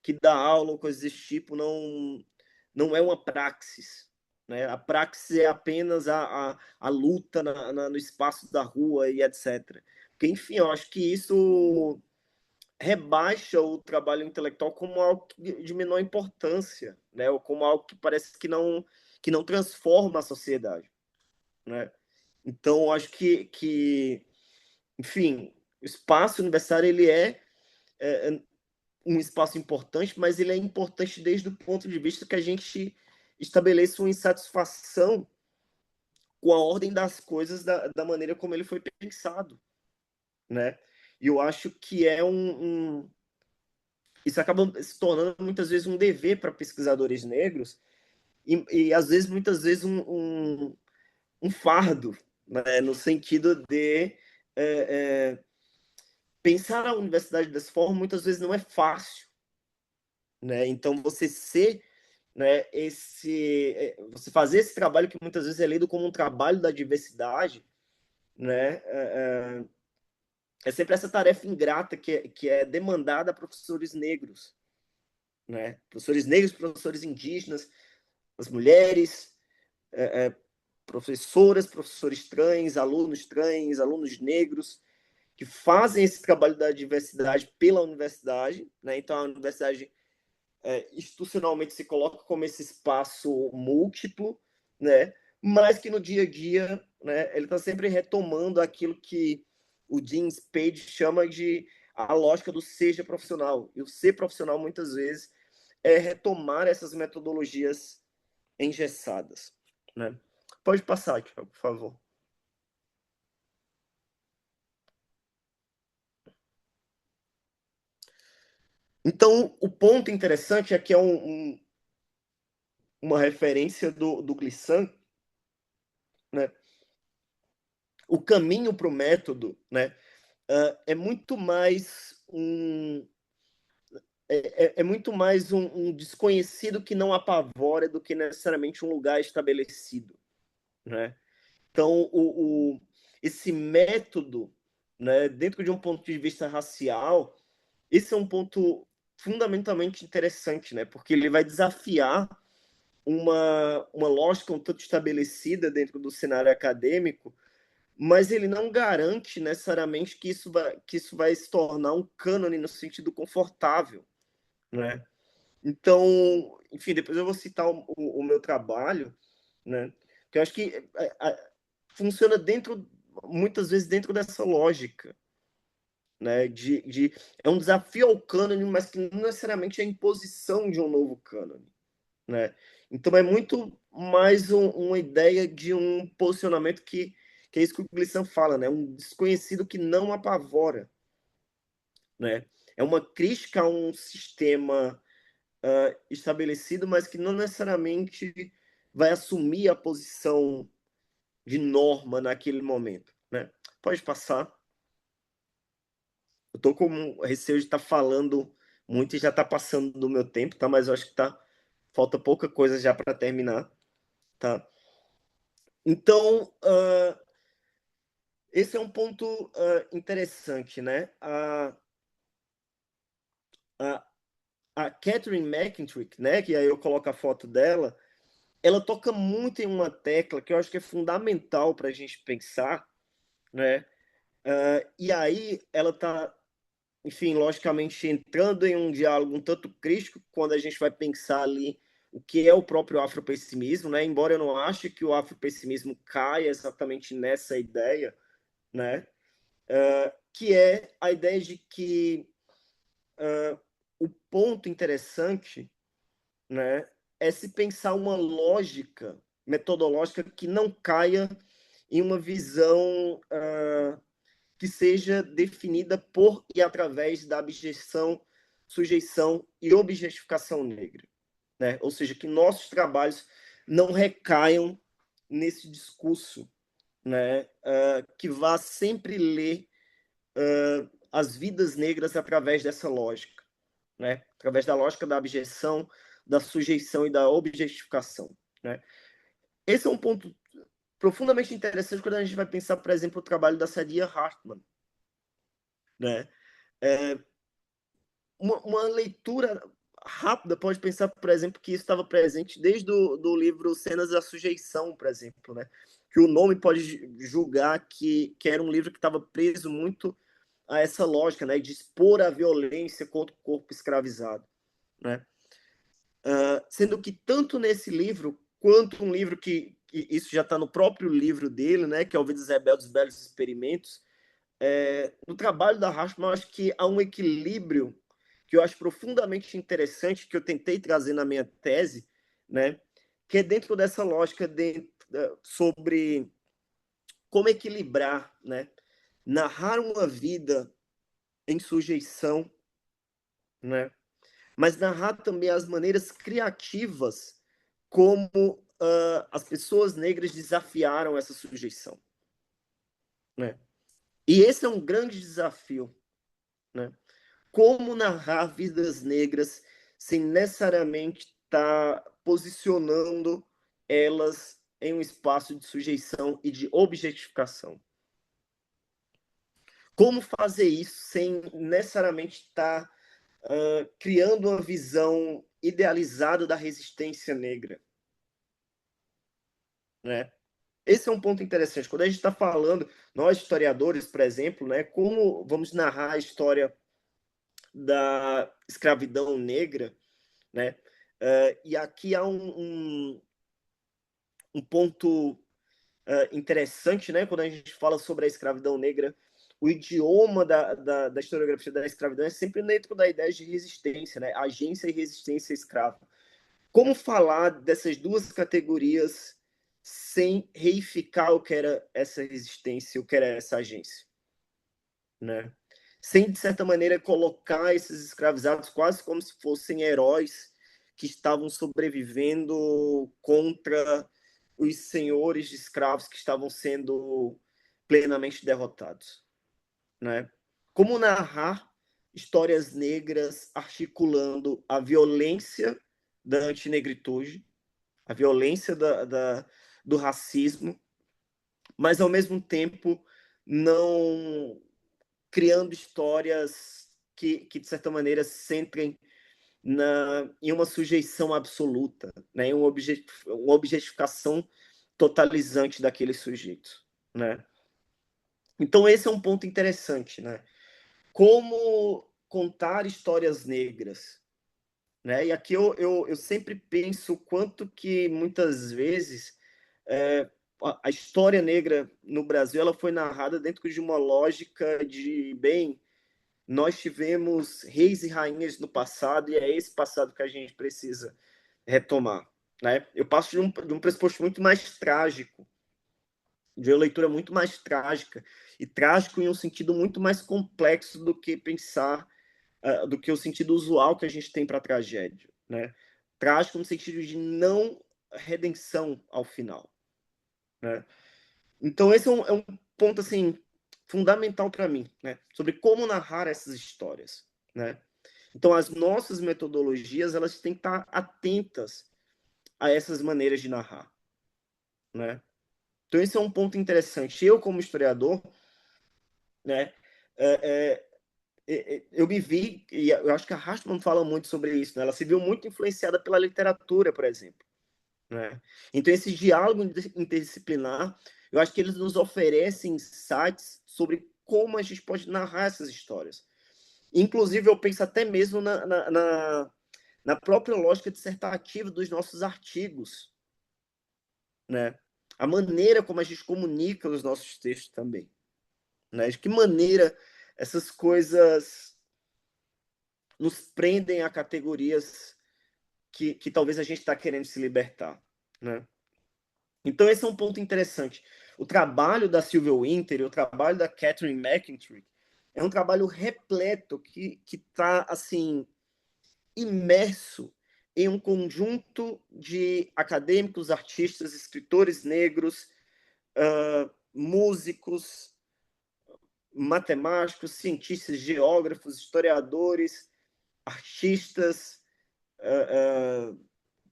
que dá aula ou coisas desse tipo não é uma praxis. Né? A praxis é apenas a luta no espaço da rua e etc. Porque, enfim, eu acho que isso rebaixa o trabalho intelectual como algo de menor importância, né? Ou como algo que parece que não transforma a sociedade. Né? Então, eu acho que enfim, o espaço universitário ele é um espaço importante, mas ele é importante desde o ponto de vista que a gente estabeleça uma insatisfação com a ordem das coisas da maneira como ele foi pensado, né? E eu acho que isso acaba se tornando muitas vezes um dever para pesquisadores negros e às vezes, muitas vezes, um fardo, né? No sentido de pensar a universidade dessa forma muitas vezes não é fácil, né? Então né, você fazer esse trabalho que muitas vezes é lido como um trabalho da diversidade, né? É sempre essa tarefa ingrata que é demandada a professores negros, né? Professores negros, professores indígenas, as mulheres, professoras, professores trans, alunos negros, que fazem esse trabalho da diversidade pela universidade, né? Então a universidade institucionalmente se coloca como esse espaço múltiplo, né? Mas que no dia a dia, né, ele está sempre retomando aquilo que o Dean Spade chama de a lógica do seja profissional. E o ser profissional, muitas vezes, é retomar essas metodologias engessadas. Né? Pode passar, Thiago, por favor. Então, o ponto interessante é que é uma referência do Glissant, né? O caminho para o método, né, é muito mais um desconhecido que não apavora do que necessariamente um lugar estabelecido, né? Então, esse método, né, dentro de um ponto de vista racial, esse é um ponto fundamentalmente interessante, né? Porque ele vai desafiar uma lógica um tanto estabelecida dentro do cenário acadêmico, mas ele não garante necessariamente que isso vai se tornar um cânone no sentido confortável, né? Então, enfim, depois eu vou citar o meu trabalho, né? Que eu acho que funciona muitas vezes dentro dessa lógica, né? É um desafio ao cânone, mas que não necessariamente é a imposição de um novo cânone, né? Então é muito mais uma ideia de um posicionamento que é isso que o Glissan fala, né? Um desconhecido que não apavora, né? É uma crítica a um sistema estabelecido, mas que não necessariamente vai assumir a posição de norma naquele momento, né? Pode passar. Eu tô com receio de estar falando muito e já está passando do meu tempo, tá? Mas eu acho que falta pouca coisa já para terminar, tá? Então, esse é um ponto interessante, né? A, a Catherine McKittrick, né? Que aí eu coloco a foto dela, ela toca muito em uma tecla que eu acho que é fundamental para a gente pensar, né? E aí ela está, enfim, logicamente entrando em um diálogo um tanto crítico quando a gente vai pensar ali o que é o próprio afropessimismo, né? Embora eu não ache que o afropessimismo caia exatamente nessa ideia, né? que é a ideia de que o ponto interessante, né, é se pensar uma lógica metodológica que não caia em uma visão que seja definida por e através da abjeção, sujeição e objetificação negra, né? Ou seja, que nossos trabalhos não recaiam nesse discurso, né, que vá sempre ler as vidas negras através dessa lógica, né? Através da lógica da abjeção, da sujeição e da objetificação, né? Esse é um ponto profundamente interessante quando a gente vai pensar, por exemplo, o trabalho da Saidiya Hartman, né? Uma leitura rápida pode pensar, por exemplo, que isso estava presente desde do livro Cenas da Sujeição, por exemplo, né? Que o nome pode julgar que era um livro que estava preso muito a essa lógica, né, de expor a violência contra o corpo escravizado, né? Sendo que tanto nesse livro quanto um livro que isso já está no próprio livro dele, né, que é O Vidas Rebeldes, Belos Experimentos, no trabalho da Hartman, eu acho que há um equilíbrio que eu acho profundamente interessante, que eu tentei trazer na minha tese, né, que é dentro dessa lógica sobre como equilibrar, né, narrar uma vida em sujeição, né, mas narrar também as maneiras criativas como as pessoas negras desafiaram essa sujeição, né? E esse é um grande desafio, né? Como narrar vidas negras sem necessariamente estar posicionando elas em um espaço de sujeição e de objetificação. Como fazer isso sem necessariamente estar criando uma visão idealizada da resistência negra, né? Esse é um ponto interessante. Quando a gente está falando, nós historiadores, por exemplo, né, como vamos narrar a história da escravidão negra, né? E aqui há um ponto interessante, né? Quando a gente fala sobre a escravidão negra, o idioma da historiografia da escravidão é sempre dentro da ideia de resistência, né? Agência e resistência escrava. Como falar dessas duas categorias sem reificar o que era essa resistência, o que era essa agência, né? Sem, de certa maneira, colocar esses escravizados quase como se fossem heróis que estavam sobrevivendo contra os senhores de escravos que estavam sendo plenamente derrotados, né? Como narrar histórias negras articulando a violência da antinegritude, a violência do racismo, mas ao mesmo tempo não criando histórias que de certa maneira se centrem em uma sujeição absoluta, né? Em uma objetificação totalizante daquele sujeito, né? Então esse é um ponto interessante, né? Como contar histórias negras, né? E aqui eu sempre penso o quanto que muitas vezes a história negra no Brasil ela foi narrada dentro de uma lógica de, bem, nós tivemos reis e rainhas no passado e é esse passado que a gente precisa retomar, né? Eu passo de um pressuposto muito mais trágico, de uma leitura muito mais trágica, e trágico em um sentido muito mais complexo do que pensar, do que o sentido usual que a gente tem para a tragédia, né? Trágico no sentido de não redenção ao final, né? Então esse é um ponto assim fundamental para mim, né? Sobre como narrar essas histórias, né? Então as nossas metodologias elas têm que estar atentas a essas maneiras de narrar, né? Então esse é um ponto interessante. Eu como historiador, né? Eu me vi, e eu acho que a Hartman fala muito sobre isso, né? Ela se viu muito influenciada pela literatura, por exemplo, né? Então esse diálogo interdisciplinar, eu acho que eles nos oferecem insights sobre como a gente pode narrar essas histórias. Inclusive, eu penso até mesmo na própria lógica dissertativa dos nossos artigos, né? A maneira como a gente comunica os nossos textos também, né? De que maneira essas coisas nos prendem a categorias que talvez a gente está querendo se libertar, né? Então, esse é um ponto interessante. O trabalho da Sylvia Wynter e o trabalho da Catherine McKintrick é um trabalho repleto que está, assim, imerso em um conjunto de acadêmicos, artistas, escritores negros, músicos, matemáticos, cientistas, geógrafos, historiadores, artistas,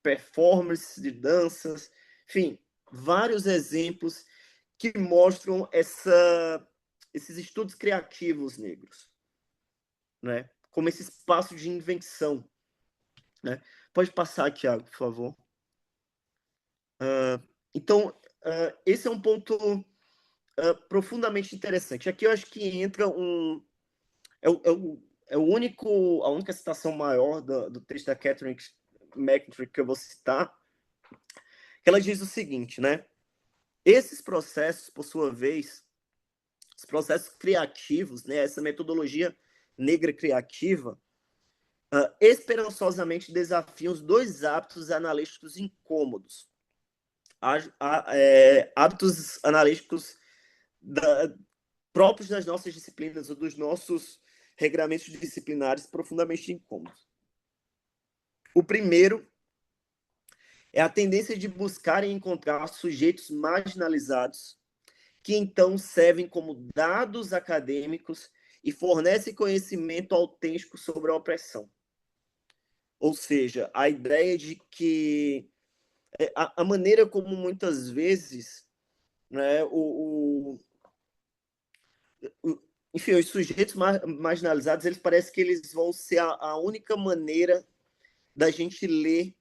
performers de danças, enfim, vários exemplos que mostram esses estudos criativos negros, né? Como esse espaço de invenção, né? Pode passar, Tiago, por favor. Então, esse é um ponto profundamente interessante. Aqui eu acho que entra a única citação maior do texto da Catherine McKintrick que eu vou citar, que ela diz o seguinte, né? Esses processos, por sua vez, os processos criativos, né, essa metodologia negra criativa, esperançosamente desafiam os dois hábitos analíticos incômodos. Hábitos analíticos próprios das nossas disciplinas ou dos nossos regramentos disciplinares profundamente incômodos. O primeiro é a tendência de buscar e encontrar sujeitos marginalizados que então servem como dados acadêmicos e fornecem conhecimento autêntico sobre a opressão. Ou seja, a ideia de que a maneira como muitas vezes, né, enfim, os sujeitos marginalizados, eles parecem que eles vão ser a única maneira da gente ler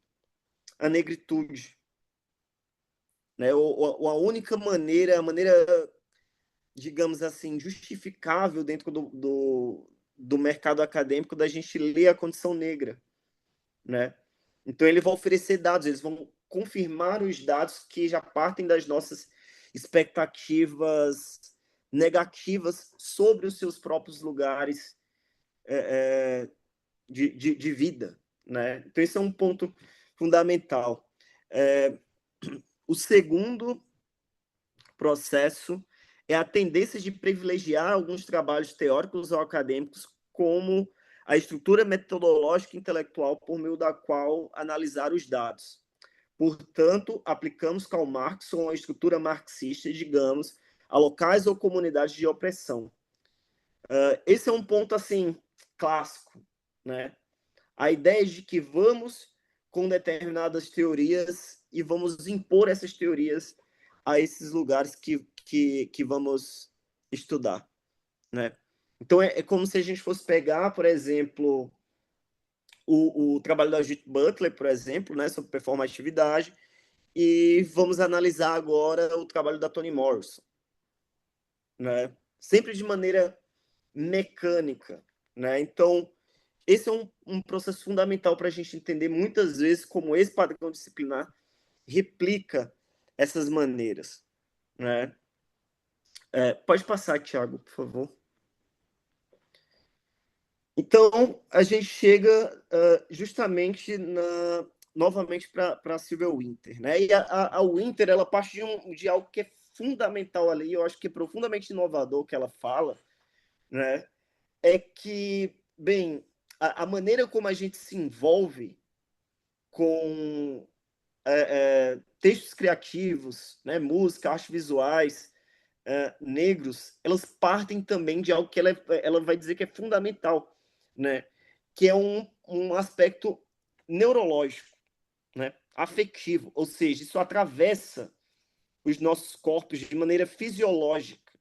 a negritude, né? Ou a única maneira, digamos assim, justificável dentro do mercado acadêmico da gente ler a condição negra, né? Então, ele vai oferecer dados, eles vão confirmar os dados que já partem das nossas expectativas negativas sobre os seus próprios lugares de vida, né? Então, esse é um ponto fundamental. O segundo processo é a tendência de privilegiar alguns trabalhos teóricos ou acadêmicos como a estrutura metodológica e intelectual por meio da qual analisar os dados. Portanto, aplicamos Karl Marx ou a estrutura marxista, digamos, a locais ou comunidades de opressão. Esse é um ponto, assim, clássico, né? A ideia de que vamos com determinadas teorias e vamos impor essas teorias a esses lugares que vamos estudar, né? Então, é como se a gente fosse pegar, por exemplo, o trabalho da Judith Butler, por exemplo, né, sobre performatividade, e vamos analisar agora o trabalho da Toni Morrison, né? Sempre de maneira mecânica, né? Então, esse é um processo fundamental para a gente entender muitas vezes como esse padrão disciplinar replica essas maneiras, né? Pode passar, Thiago, por favor. Então, a gente chega justamente novamente para a Sylvia Wynter, né? E a Wynter, ela parte de algo que é fundamental ali, eu acho que é profundamente inovador que ela fala, né? É que, bem, a maneira como a gente se envolve com textos criativos, né, música, artes visuais, negros, elas partem também de algo que ela vai dizer que é fundamental, né, que é um aspecto neurológico, né, afetivo, ou seja, isso atravessa os nossos corpos de maneira fisiológica,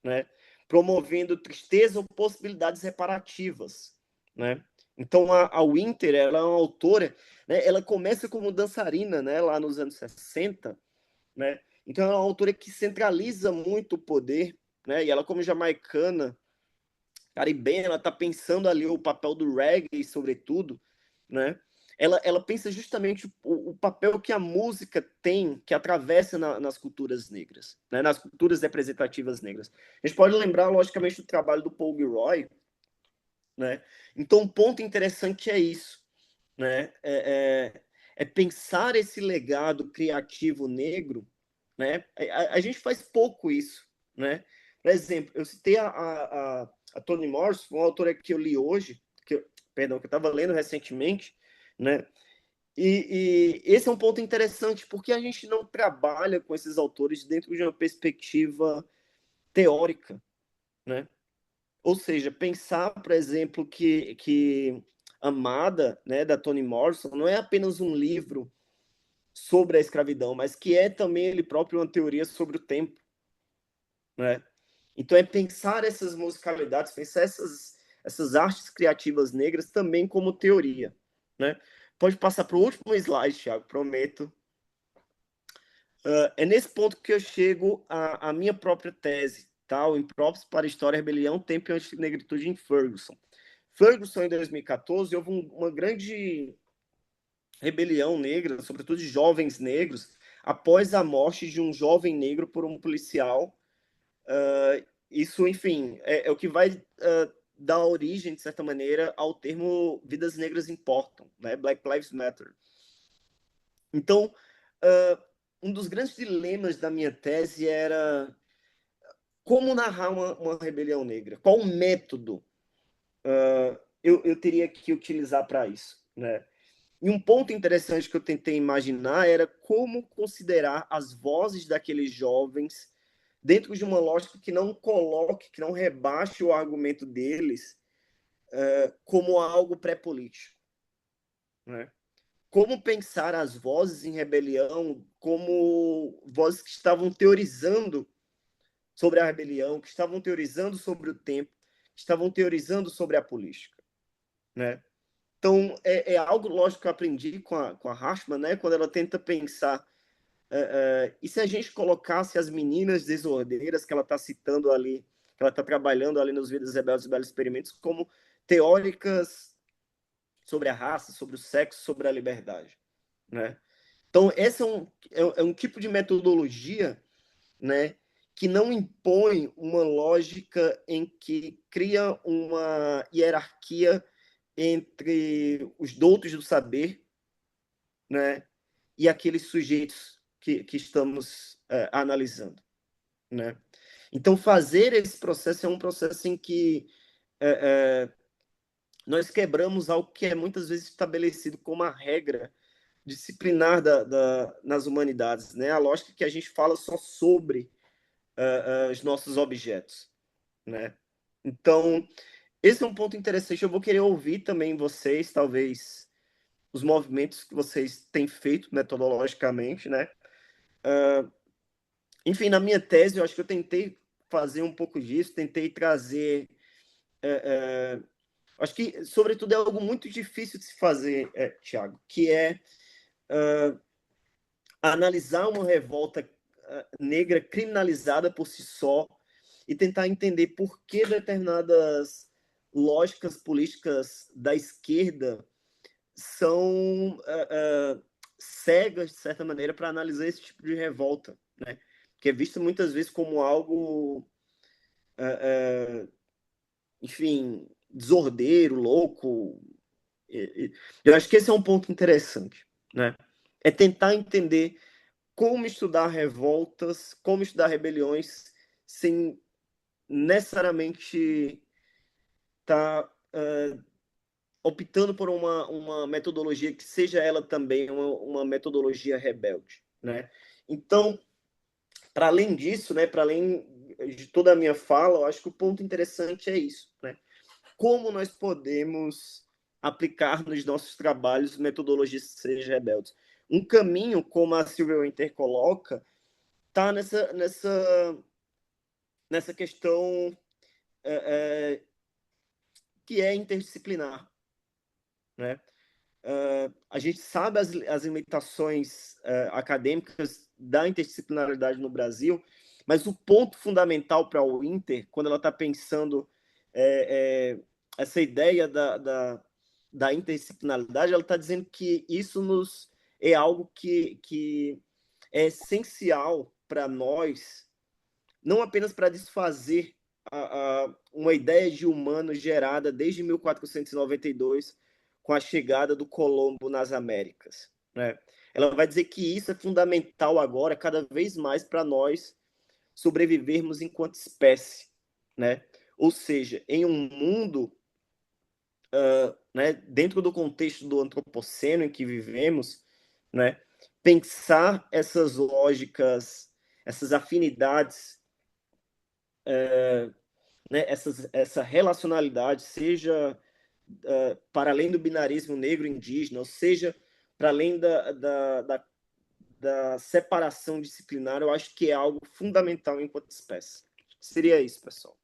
né, promovendo tristeza ou possibilidades reparativas, né. Então, a Wynter, ela é uma autora, né, ela começa como dançarina, né, lá nos anos 60, né, então ela é uma autora que centraliza muito o poder, né, e ela como jamaicana, caribenha, ela está pensando ali o papel do reggae, sobretudo, né, ela pensa justamente o papel que a música tem, que atravessa nas culturas negras, né? Nas culturas representativas negras. A gente pode lembrar, logicamente, do trabalho do Paul Gilroy, né? Então, um ponto interessante é isso, né? É pensar esse legado criativo negro, né? A gente faz pouco isso, né? Por exemplo, eu citei a Toni Morrison, uma autora que eu li hoje, perdão, que eu estava lendo recentemente, né? E esse é um ponto interessante, porque a gente não trabalha com esses autores dentro de uma perspectiva teórica, né? Ou seja, pensar, por exemplo, que Amada, né, da Toni Morrison, não é apenas um livro sobre a escravidão, mas que é também ele próprio uma teoria sobre o tempo, né? Então é pensar essas musicalidades, pensar essas artes criativas negras também como teoria, né? Pode passar para o último slide, Thiago, prometo. É nesse ponto que eu chego à minha própria tese, tá? O Impróprios para História, Rebelião, Tempo e Antinegritude em Ferguson. Ferguson, em 2014, houve uma grande rebelião negra, sobretudo de jovens negros, após a morte de um jovem negro por um policial. Isso, enfim, é o que vai dar origem, de certa maneira, ao termo Vidas Negras Importam, né? Black Lives Matter. Então, um dos grandes dilemas da minha tese era como narrar uma rebelião negra, qual o método eu teria que utilizar para isso, né? E um ponto interessante que eu tentei imaginar era como considerar as vozes daqueles jovens dentro de uma lógica que não coloque, que não rebaixe o argumento deles como algo pré-político, né? Como pensar as vozes em rebelião como vozes que estavam teorizando sobre a rebelião, que estavam teorizando sobre o tempo, que estavam teorizando sobre a política, né? Então, algo, lógico, que eu aprendi com a Rashman, né? Quando ela tenta pensar e se a gente colocasse as meninas desordeiras que ela está citando ali, que ela está trabalhando ali nos Vidas Rebeldes e Belos Experimentos, como teóricas sobre a raça, sobre o sexo, sobre a liberdade, né? Então, esse é um tipo de metodologia, né, que não impõe uma lógica em que cria uma hierarquia entre os doutos do saber, né, e aqueles sujeitos que estamos analisando, né? Então, fazer esse processo é um processo em que nós quebramos algo que é muitas vezes estabelecido como a regra disciplinar nas humanidades, né? A lógica que a gente fala só sobre os nossos objetos, né? Então, esse é um ponto interessante. Eu vou querer ouvir também vocês, talvez, os movimentos que vocês têm feito metodologicamente, né? Enfim, na minha tese, eu acho que eu tentei fazer um pouco disso, tentei trazer. Acho que, sobretudo, é algo muito difícil de se fazer, Tiago, que é analisar uma revolta negra criminalizada por si só e tentar entender por que determinadas lógicas políticas da esquerda são cegas, de certa maneira, para analisar esse tipo de revolta, né? Que é visto muitas vezes como algo, enfim, desordeiro, louco. Eu acho que esse é um ponto interessante, né? É tentar entender como estudar revoltas, como estudar rebeliões, sem necessariamente estar optando por uma metodologia que seja ela também uma metodologia rebelde, né? Então, para além disso, né, para além de toda a minha fala, eu acho que o ponto interessante é isso, né? Como nós podemos aplicar nos nossos trabalhos metodologias que sejam rebeldes. Um caminho, como a Sylvia Wynter coloca, está nessa questão que é interdisciplinar, né? A gente sabe as limitações acadêmicas da interdisciplinaridade no Brasil, mas o ponto fundamental para o Inter, quando ela está pensando essa ideia da interdisciplinaridade, ela está dizendo que isso é algo que é essencial para nós, não apenas para desfazer uma ideia de humano gerada desde 1492, com a chegada do Colombo nas Américas, né? Ela vai dizer que isso é fundamental agora, cada vez mais, para nós sobrevivermos enquanto espécie, né? Ou seja, em um mundo, né, dentro do contexto do antropoceno em que vivemos, né, pensar essas lógicas, essas afinidades, né, essa relacionalidade, seja para além do binarismo negro-indígena, ou seja, para além da separação disciplinar, eu acho que é algo fundamental enquanto espécie. Seria isso, pessoal.